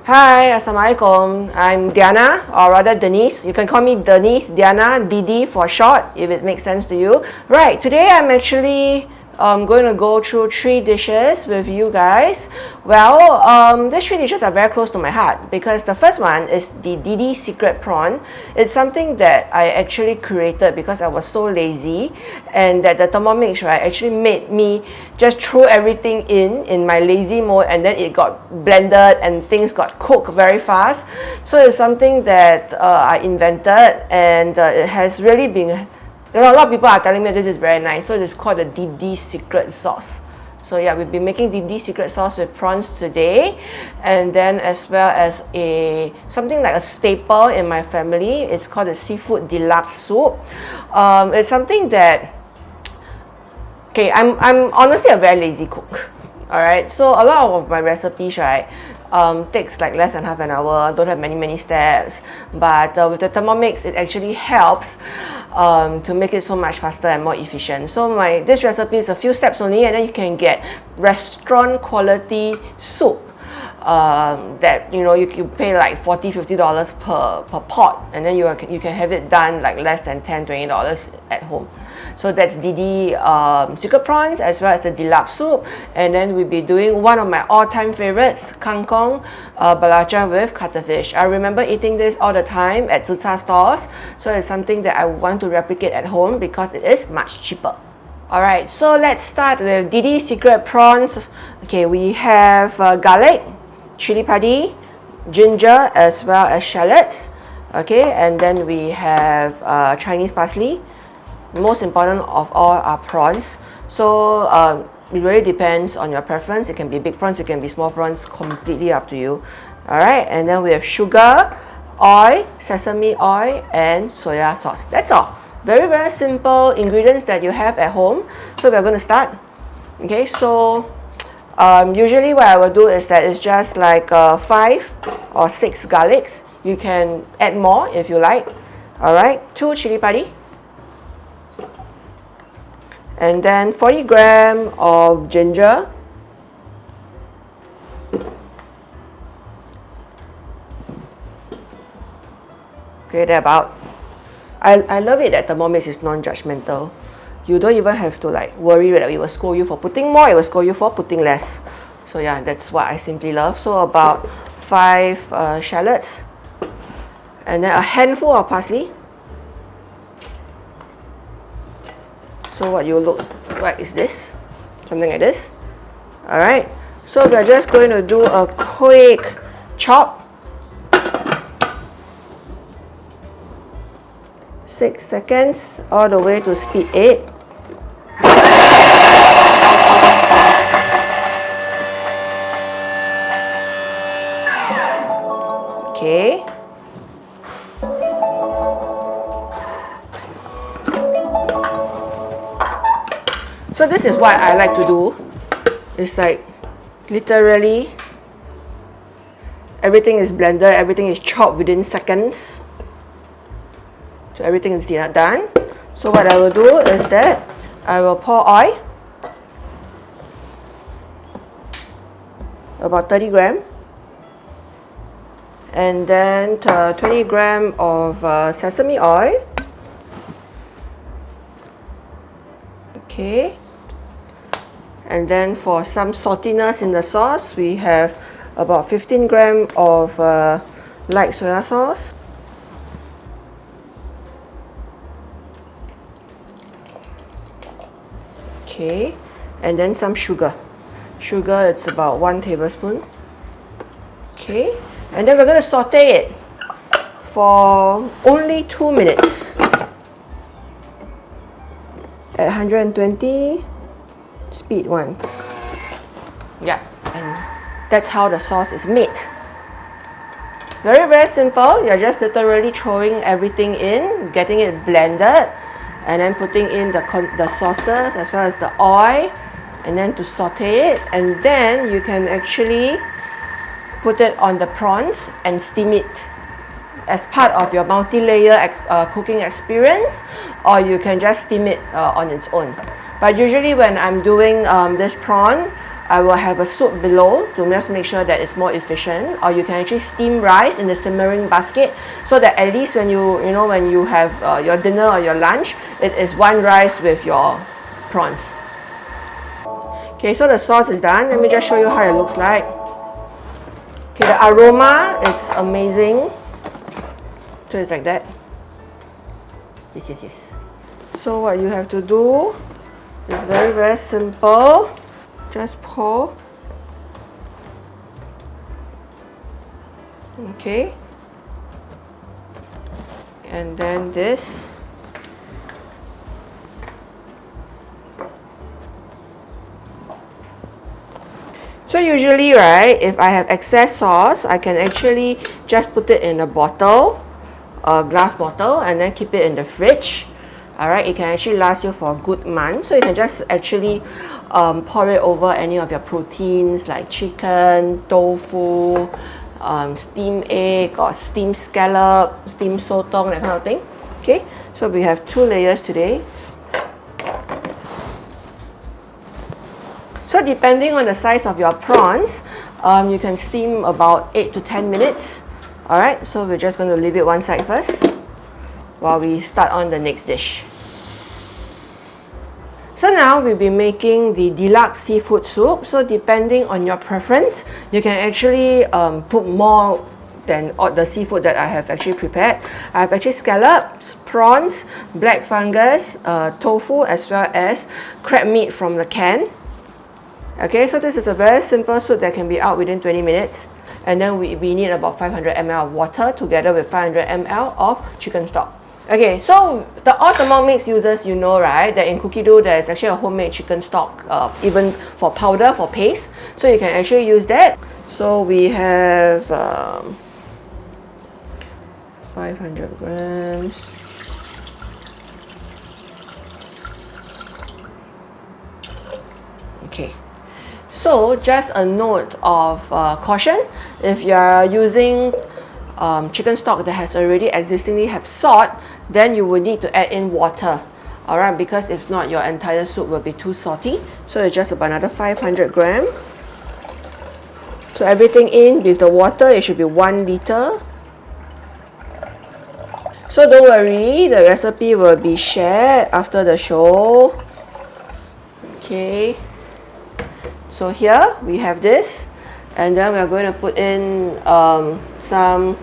Hi, Assalamualaikum. I'm Deanna, or rather Denise. You can call me Denise Deanna, Didi for short, if it makes sense to you. Right, today I'm actually going to go through 3 dishes with you guys. Well, these 3 dishes are very close to my heart because the first one is the Didi Secret Prawn. It's something that I actually created because I was so lazy, and that the Thermomix, right, actually made me just throw everything in my lazy mode, and then it got blended and things got cooked very fast. So it's something that I invented, and it has really been, a lot of people are telling me this is very nice. So it's called the Didi Secret Sauce. So yeah, we'll be making Didi Secret Sauce with prawns today, and then as well as something like a staple in my family. It's called the Seafood Deluxe soup. It's something that, okay, I'm honestly a very lazy cook. Alright, so a lot of my recipes, right, takes like less than half an hour, don't have many steps, but with the Thermomix it actually helps to make it so much faster and more efficient. So this recipe is a few steps only, and then you can get restaurant quality soup that you pay like $40-50 per pot, and then you can have it done like less than $10-20 at home. So that's Didi Secret Prawns as well as the Deluxe soup. And then we'll be doing one of my all-time favorites, Kangkong belacan with cuttlefish. I remember eating this all the time at Zicha stores, so it's something that I want to replicate at home because it is much cheaper. Alright, so let's start with Didi Secret Prawns. Okay, we have garlic, chili padi, ginger as well as shallots. Okay, and then we have Chinese parsley. Most important of all are prawns. So it really depends on your preference. It can be big prawns, it can be small prawns, completely up to you. Alright, and then we have sugar, oil, sesame oil, and soya sauce. That's all. Very simple ingredients that you have at home. So we're going to start. Okay, so usually what I will do is that it's just like 5 or 6 garlics. You can add more if you like. Alright, 2 chili padi, and then 40 grams of ginger, okay, they're about, I love it that Thermomix is non-judgmental. You don't even have to like worry that it will scold you for putting more, it will scold you for putting less. So yeah, that's what I simply love. So about 5 shallots, and then a handful of parsley. So what you look like is this, something like this. Alright, so we're just going to do a quick chop. 6 seconds all the way to speed 8. Okay. So this is what I like to do. It's like literally everything is blended, everything is chopped within seconds. So everything is done. So what I will do is that I will pour oil, about 30 grams, and then 20 grams of sesame oil. Okay. And then for some saltiness in the sauce, we have about 15 grams of light soya sauce. Okay, and then some sugar. Sugar, it's about 1 tablespoon. Okay, and then we're going to saute it for only 2 minutes at 120. Speed 1. Yeah, and that's how the sauce is made. Very simple. You're just literally throwing everything in, getting it blended, and then putting in the sauces as well as the oil, and then to saute it, and then you can actually put it on the prawns and steam it as part of your multi-layer cooking experience, or you can just steam it on its own. But usually when I'm doing this prawn, I will have a soup below to just make sure that it's more efficient. Or you can actually steam rice in the simmering basket, so that at least when when you have your dinner or your lunch, it is one rice with your prawns. Okay, so the sauce is done. Let me just show you how it looks like. Okay, the aroma, it's amazing. So it's like that. Yes. So what you have to do is very, very simple. Just pour. Okay. And then this. So usually, right, if I have excess sauce, I can actually just put it in a bottle, a glass bottle, and then keep it in the fridge. Alright, it can actually last you for a good month. So you can just actually pour it over any of your proteins like chicken, tofu, steamed egg or steamed scallop, steamed sotong, that kind of thing. Okay, so we have 2 layers today. So depending on the size of your prawns, you can steam about 8 to 10 minutes. Alright, so we're just going to leave it one side first while we start on the next dish. So now we'll be making the deluxe seafood soup. So depending on your preference, you can actually put more than the seafood that I have actually prepared. I have actually scallops, prawns, black fungus, tofu, as well as crab meat from the can. Okay, so this is a very simple soup that can be out within 20 minutes. And then we need about 500 ml of water together with 500 ml of chicken stock. Okay, so the all Thermomix users, you know, right, that in cookie dough there is actually a homemade chicken stock, even for powder, for paste. So you can actually use that. So we have 500 grams. Okay. So just a note of caution, if you are using chicken stock that has already existingly have salt, then you will need to add in water. Alright, because if not, your entire soup will be too salty. So it's just about another 500 grams. So everything in with the water, it should be 1 liter. So don't worry, the recipe will be shared after the show. Okay. So here we have this, and then we are going to put in some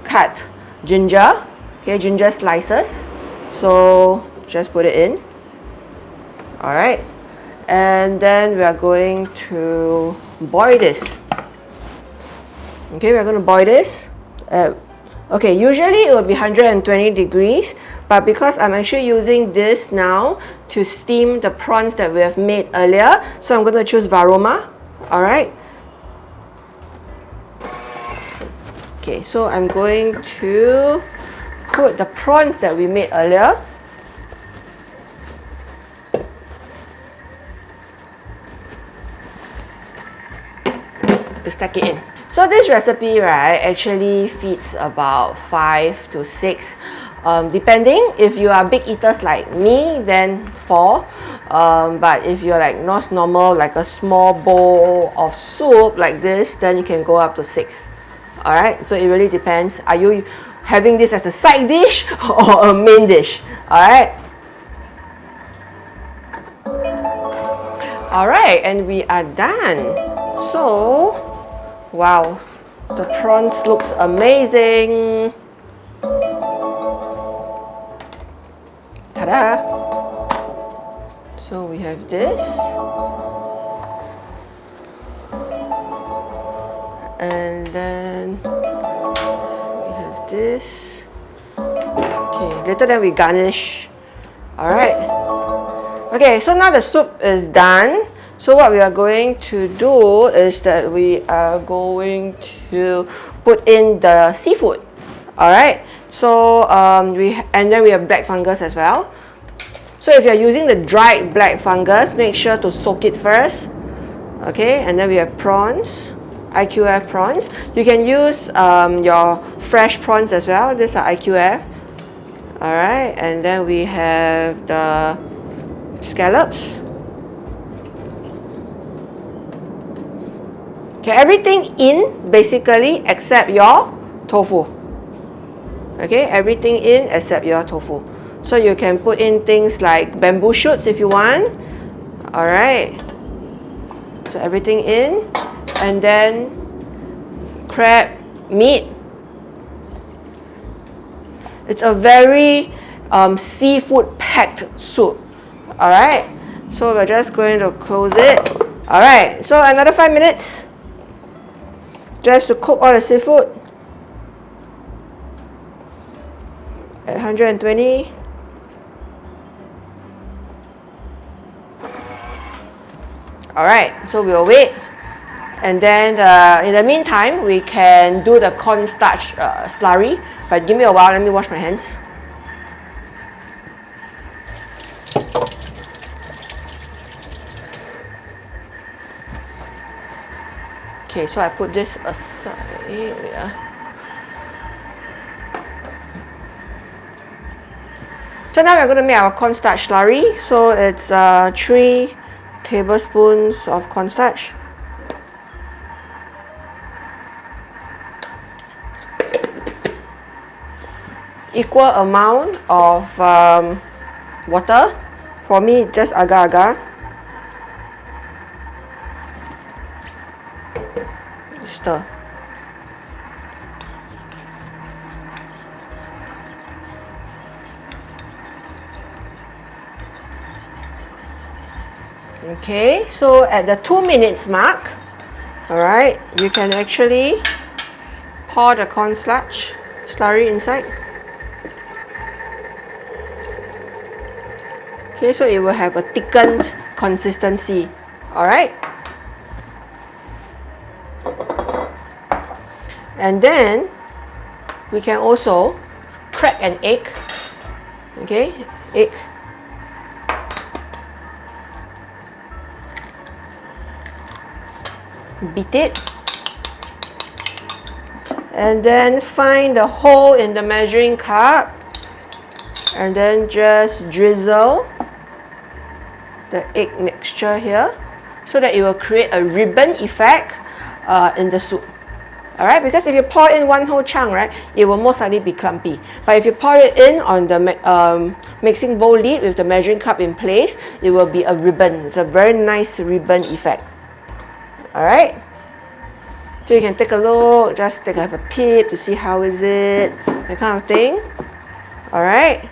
cut ginger, okay, ginger slices. So just put it in. Alright, and then we are going to boil this. Okay, we are going to boil this. Okay, usually it will be 120 degrees, but because I'm actually using this now to steam the prawns that we have made earlier, so I'm going to choose Varoma. Alright. Okay, so I'm going to put the prawns that we made earlier. To stack it in. So this recipe, right, actually feeds about 5 to 6, depending. If you are big eaters like me, then 4. But if you're like not normal, like a small bowl of soup like this, then you can go up to 6. Alright, so it really depends. Are you having this as a side dish or a main dish? Alright. Alright, and we are done. So, wow, the prawns looks amazing. Ta-da! So we have this. And then we have this. Okay, later then we garnish. Alright. Okay, so now the soup is done. So what we are going to do is that we are going to put in the seafood. Alright. So and then we have black fungus as well. So if you're using the dried black fungus, make sure to soak it first. Okay, and then we have prawns. IQF prawns. You can use your fresh prawns as well. These are IQF. Alright, and then we have the scallops. Okay, everything in basically except your tofu. Okay, everything in except your tofu. So you can put in things like bamboo shoots if you want. Alright. So everything in, and then crab meat. It's a very seafood packed soup. Alright. So we're just going to close it. Alright, so another 5 minutes just to cook all the seafood at 120. Alright, so we'll wait. And then in the meantime, we can do the cornstarch slurry. But give me a while, let me wash my hands. Okay, so I put this aside. So now we're going to make our cornstarch slurry. So it's 3 tablespoons of cornstarch. Equal amount of water. For me, just agar-agar. Stir. Okay, so at the 2 minutes mark, alright, you can actually pour the cornstarch slurry inside. Okay, so it will have a thickened consistency. Alright. And then we can also crack an egg. Okay, egg. Beat it. And then find the hole in the measuring cup. And then just drizzle the egg mixture here so that it will create a ribbon effect in the soup. Alright, because if you pour in one whole chunk, right, it will most likely be clumpy. But if you pour it in on the mixing bowl lid with the measuring cup in place, it will be a ribbon. It's a very nice ribbon effect. Alright, so you can take a look, just have a peep to see how is it, that kind of thing. Alright,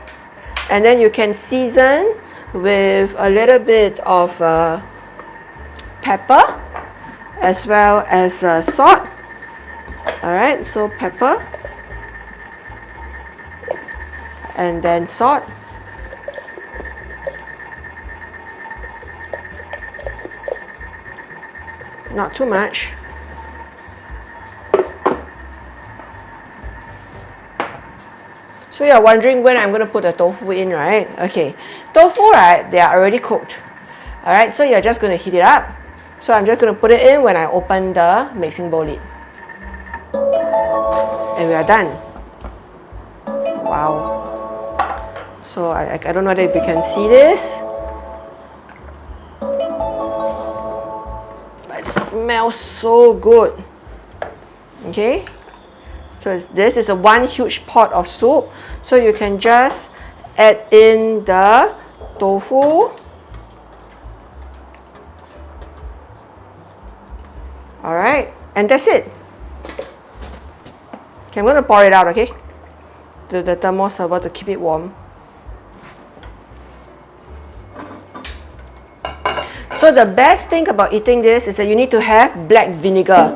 and then you can season with a little bit of pepper as well as salt. Alright, so pepper and then salt. Not too much. So you're wondering when I'm going to put the tofu in, right? Okay, tofu, right, they are already cooked. Alright, so you're just going to heat it up. So I'm just going to put it in when I open the mixing bowl lid. And we are done. Wow. So I don't know if you can see this. But it smells so good. Okay. So this is a one huge pot of soup. So you can just add in the tofu. Alright. And that's it. Okay, I'm going to pour it out, okay? The thermal server to keep it warm. So the best thing about eating this is that you need to have black vinegar.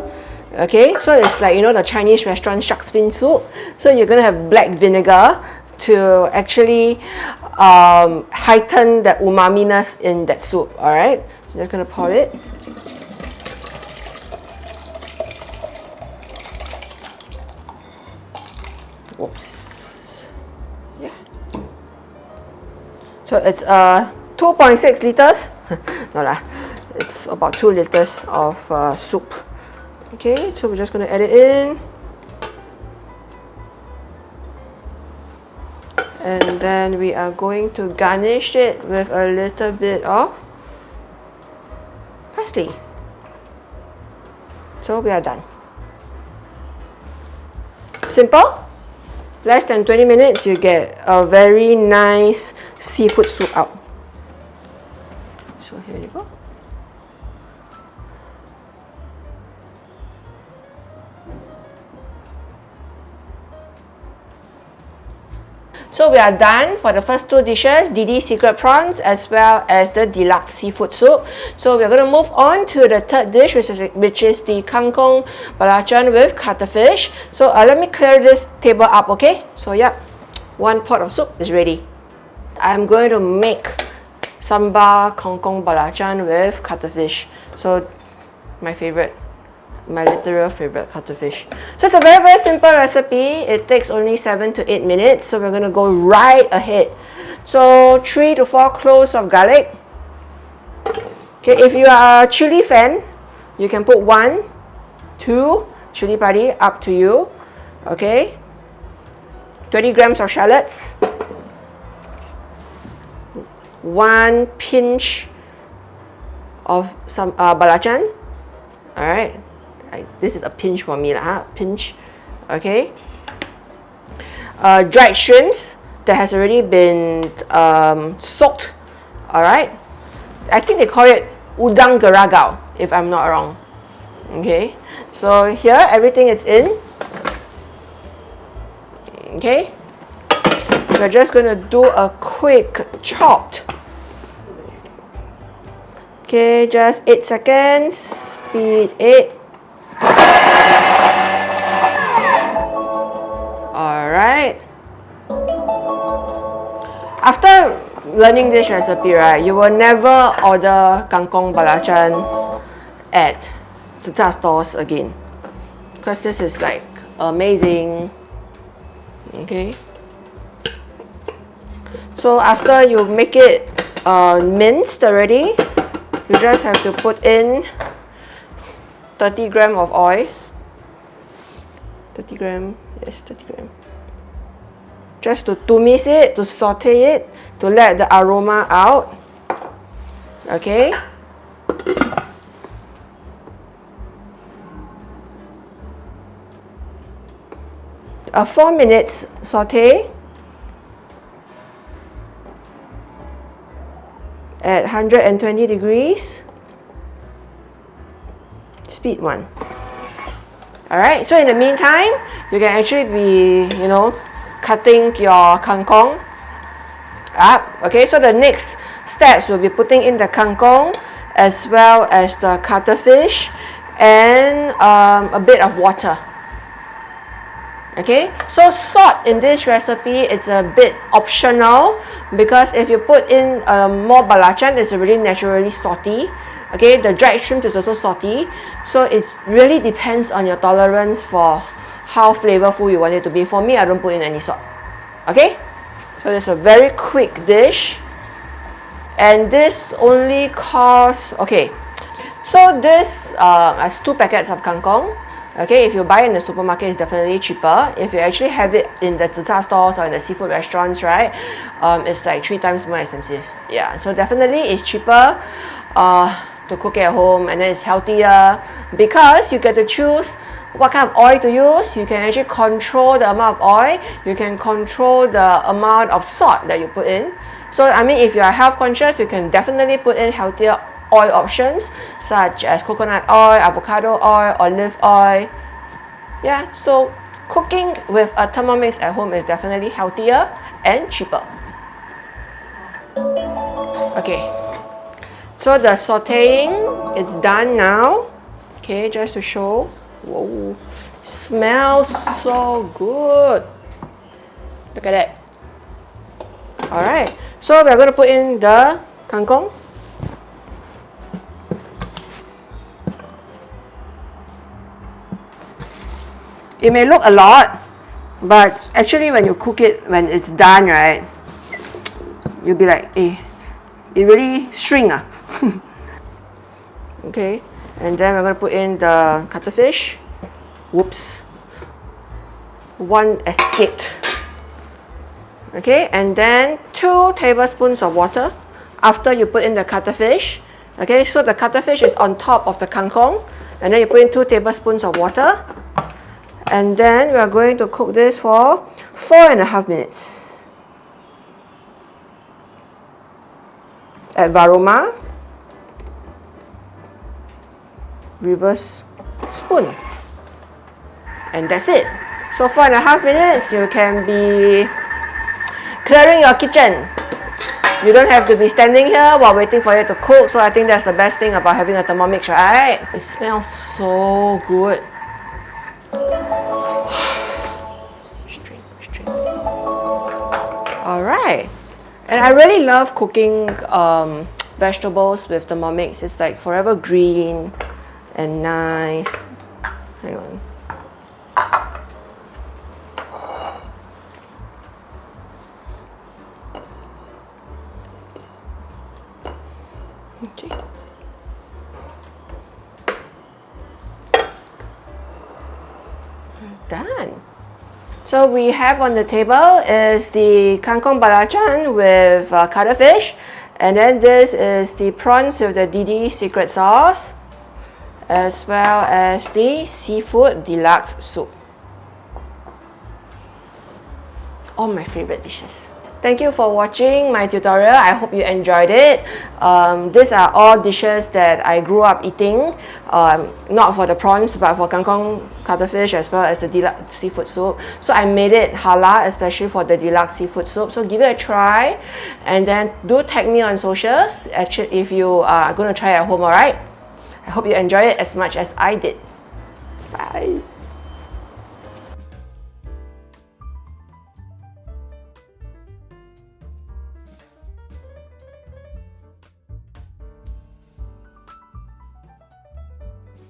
Okay, so it's like, you know, the Chinese restaurant shark's fin soup. So you're going to have black vinegar to actually heighten the umami-ness in that soup. Alright, so just going to pour it. Oops. Yeah. So it's 2.6 liters. No lah. It's about 2 liters of soup. Okay, so we're just going to add it in. And then we are going to garnish it with a little bit of parsley. So we are done. Simple. Less than 20 minutes, you get a very nice seafood soup out. So here you go. So we are done for the first two dishes, Didi's Secret Prawns as well as the Deluxe Seafood Soup. So we're going to move on to the third dish, which is the Kangkong Belacan with Cuttlefish. So let me clear this table up, okay? So yeah, one pot of soup is ready. I'm going to make sambal Kangkong Belacan with Cuttlefish. So my favorite. My literal favorite cuttlefish. So it's a very simple recipe. It takes only 7 to 8 minutes. So we're going to go right ahead. So 3 to 4 cloves of garlic. Okay, if you are a chili fan, you can put 1, 2 chili padi, up to you. Okay, 20 grams of shallots, 1 pinch of some belacan. Alright, this is a pinch for me lah, pinch. Okay, dried shrimps that has already been soaked. Alright, I think they call it udang geragao if I'm not wrong. Okay, so here everything is in. Okay, we're just going to do a quick chopped. Okay, just 8 seconds, speed 8. Alright. After learning this recipe, right, you will never order Kangkong Belacan at zi char stores again. Because this is like amazing. Okay. So after you make it minced already, you just have to put in 30 grams of oil. 30 grams, yes, 30 grams. Just to tumis it, to saute it, to let the aroma out. Okay. A 4 minutes saute at 120 degrees. Speed 1. Alright, so in the meantime, you can actually be, cutting your kangkong up. Okay, so the next steps will be putting in the kangkong as well as the cuttlefish and a bit of water. Okay, so salt in this recipe, it's a bit optional because if you put in more belacan, it's already naturally salty. Okay, the dried shrimp is also salty, so it really depends on your tolerance for how flavorful you want it to be. For me, I don't put in any salt. Okay, so it's a very quick dish, and this only costs, okay, so this has 2 packets of kangkong. Okay, if you buy in the supermarket, it's definitely cheaper. If you actually have it in the zi char stores or in the seafood restaurants, right, it's like 3 times more expensive. Yeah, so definitely it's cheaper to cook at home, and then it's healthier because you get to choose what kind of oil to use. You can actually control the amount of oil. You can control the amount of salt that you put in. So I mean, if you are health conscious, you can definitely put in healthier oil options such as coconut oil, avocado oil, olive oil. Yeah, so cooking with a Thermomix at home is definitely healthier and cheaper. Okay, so the sauteing, it's done now. Okay, just to show. Whoa, smells so good. Look at that. Alright, so we're going to put in the kangkong. It may look a lot, but actually when you cook it, when it's done, right, you'll be like, eh, it really shrink. Okay, and then we're going to put in the cuttlefish. Whoops. One escaped. Okay, and then 2 tablespoons of water after you put in the cuttlefish. Okay, so the cuttlefish is on top of the kangkong. And then you put in 2 tablespoons of water. And then we are going to cook this for 4.5 minutes. Add varoma. Reverse spoon. And that's it. So 4.5 minutes, you can be clearing your kitchen. You don't have to be standing here while waiting for it to cook. So I think that's the best thing about having a Thermomix, right? It smells so good. Strain. Alright. And I really love cooking vegetables with Thermomix. It's like forever green and nice. Hang on. Okay. Done. So we have on the table is the Kangkong belacan with cuttlefish, and then this is the prawns with the Didi secret sauce, as well as the seafood deluxe soup. All my favorite dishes. Thank you for watching my tutorial. I hope you enjoyed it. These are all dishes that I grew up eating, not for the prawns, but for Kangkong cuttlefish as well as the deluxe seafood soup. So I made it halal, especially for the deluxe seafood soup. So give it a try, and then do tag me on socials. Actually, if you are going to try it at home, alright? I hope you enjoy it as much as I did. Bye.